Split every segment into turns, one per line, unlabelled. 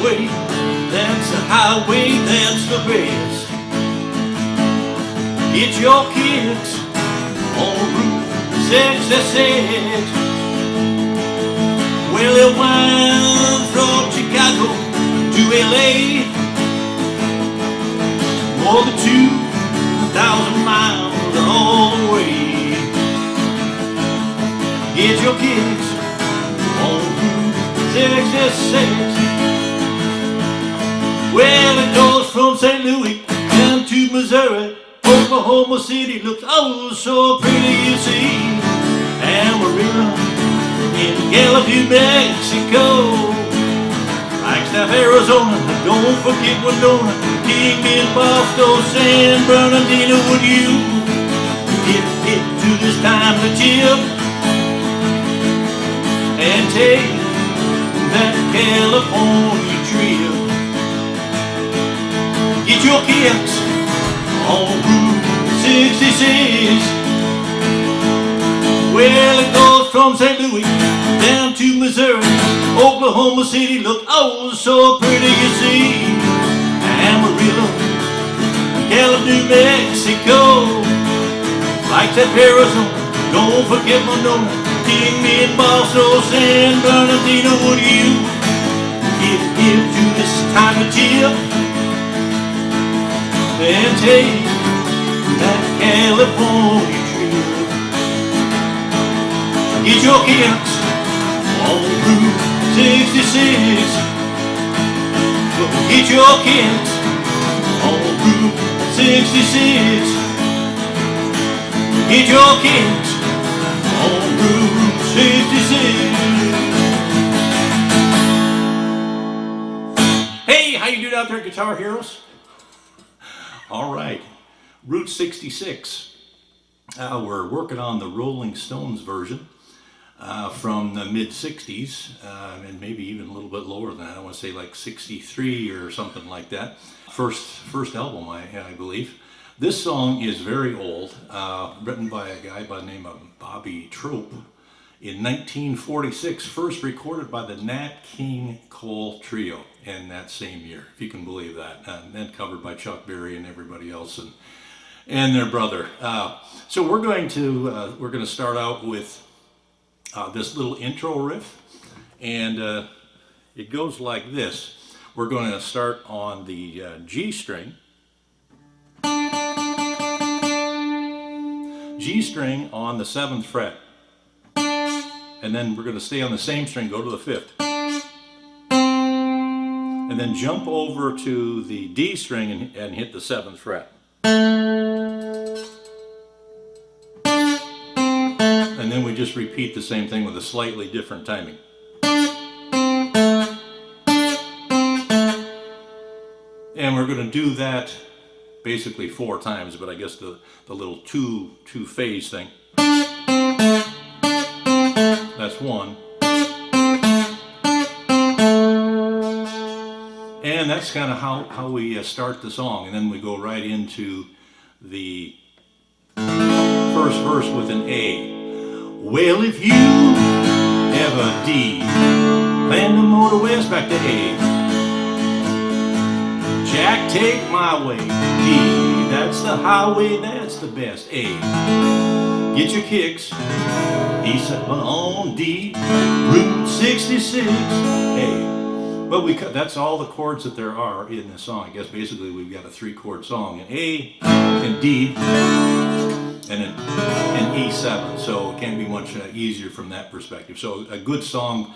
way. That's the highway, that's the best. Get your kicks on Route 66. Well, it winds from Chicago to LA, more than 2,000 miles all the way. Get your kicks on Route 66. Well, it goes from St. Louis down to Missouri. Oklahoma City looks oh so pretty, you see. Amarillo in Gallup, New Mexico. Flagstaff, Arizona, don't forget Winona. Kingman, Boston, San Bernardino. Would you get to this time of tip and take that California trip? Get your kicks on Route 66. Well, it goes from St. Louis down to Missouri. Oklahoma City look oh so pretty, you see. Amarillo, Gallup, New Mexico. Flagstaff, Arizona, don't forget Winona. Kingman, Boston, San Bernardino. Would you get here to this time of year and take that California trip? Get your kicks on Route 66. Get your kicks on Route 66. Get your kicks on Route 66. Hey, how you doing out there, Guitar Heroes? All right, Route 66. We're working on the Rolling Stones version from the mid-60s, and maybe even a little bit lower than that. I want to say like 63 or something like that. First album, I believe. This song is very old, written by a guy by the name of Bobby Trope in 1946, first recorded by the Nat King Cole Trio in that same year, if you can believe that, and then covered by Chuck Berry and everybody else and their brother. So we're going to start out with this little intro riff, and it goes like this. We're going to start on the G string. G string on the 7th fret. And then we're going to stay on the same string, go to the 5th. And then jump over to the D string and hit the 7th fret. And then we just repeat the same thing with a slightly different timing. And we're going to do that basically 4 times, but I guess the little two phase thing. That's 1. And that's kind of how we start the song. And then we go right into the first verse with an A. Well, if you have a D, plan to motor west back to A. Jack, take my way. D, that's the highway, that's the best. A, get your kicks. E7 on D, Route 66. A. Well, that's all the chords that there are in this song. I guess basically we've got a 3-chord song. An A, and D, and an E7. So it can't be much easier from that perspective. So a good song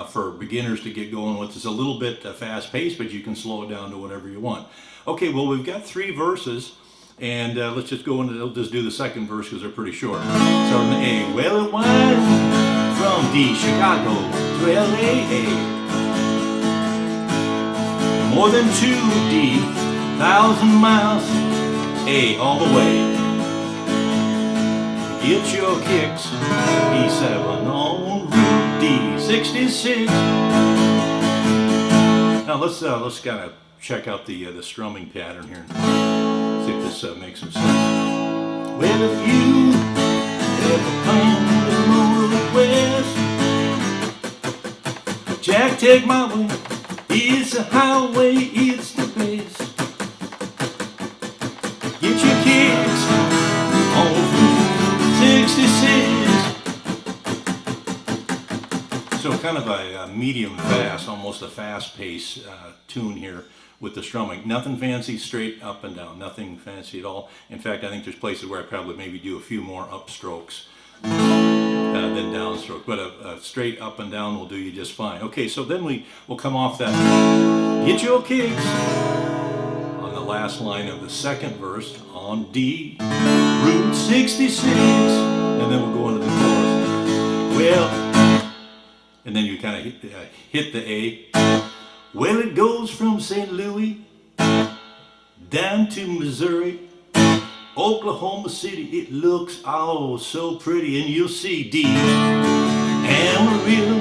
for beginners to get going with. It's a little bit fast paced, but you can slow it down to whatever you want. Okay, well, we've got 3 verses, and let's just go into, we'll just do the second verse because they're pretty short. Start on the A. Well, it winds from D, Chicago to LA. More than 2,000 miles, A, all the way. Get your kicks, E7 on Route D66. Now let's kind of check out the strumming pattern here. See if this makes some sense. Well, if you ever plan to move west, Jack, take my way. He's It's a highway, it's the best. Get your kicks on Route 66. So kind of a medium fast, almost a fast pace tune here with the strumming. Nothing fancy, straight up and down. Nothing fancy at all. In fact, I think there's places where I probably maybe do a few more upstrokes than downstroke, but a straight up and down will do you just fine. Okay, so then we will come off that. Get your kicks on the last line of the second verse on D, Route 66, and then we'll go into the chorus. Well, and then you kind of hit the A. Well, it goes from St. Louis down to Missouri, Oklahoma City. It looks oh so pretty, and you'll see D, Amarillo,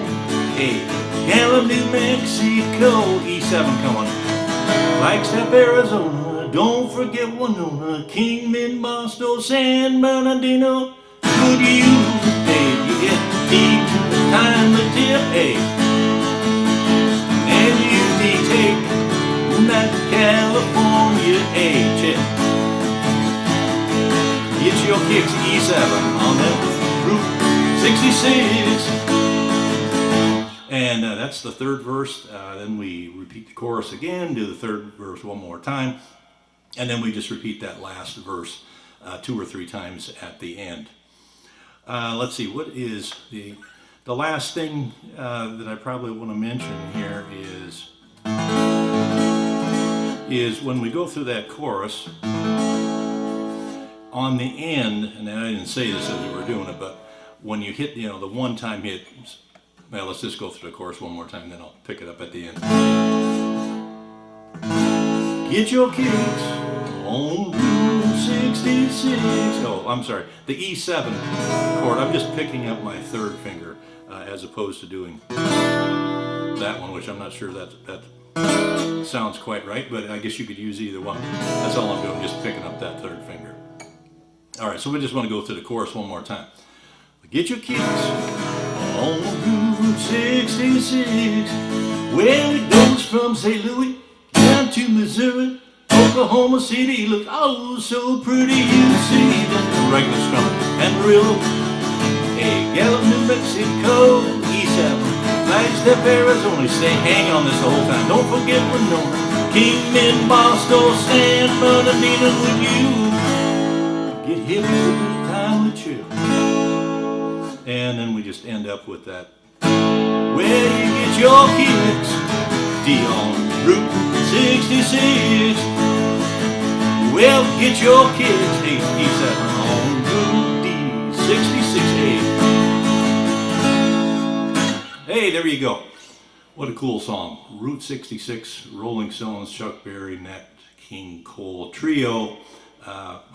A, Gallup, New Mexico, E7 coming, Flagstaff, Arizona. Don't forget Winona, Kingman, Boston, San Bernardino. Could you, babe, you get D to the time to tip, A, and you take that California, A, chip. Get your kicks E7 on that Route 66. And that's the third verse. Then we repeat the chorus again, do the third verse one more time, and then we just repeat that last verse 2 or 3 times at the end. Let's see, what is the last thing that I probably want to mention here is when we go through that chorus, on the end, and I didn't say this as we were doing it, but when you hit, the one-time hit, well, let's just go through the chorus one more time, then I'll pick it up at the end. Get your kicks on Route 66. Oh, I'm sorry, the E7 chord. I'm just picking up my third finger as opposed to doing that one, which I'm not sure that sounds quite right, but I guess you could use either one. That's all I'm doing, just picking up that third finger. All right, so we just want to go through the chorus one more time. Get your kicks on Route 66. Well, it goes from St. Louis down to Missouri, Oklahoma City. Look oh so pretty, you see that regular strum. Amarillo, hey, Gallup, New Mexico, E7, Flagstaff, Arizona. Stay hang on this the whole time. Don't forget Winona, Kingman, Boston, San Bernardino. Would you get hip with the time with you? And then we just end up with that. Well, you get your kicks D on Route 66. Well, get your kicks E7 on Route D66A. Hey, there you go. What a cool song. Route 66, Rolling Stones, Chuck Berry, Nat King Cole Trio.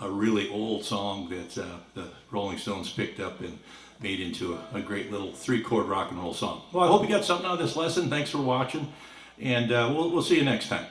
A really old song that the Rolling Stones picked up and made into a great little 3-chord rock and roll song. Well, I hope you got something out of this lesson. Thanks for watching, and we'll see you next time.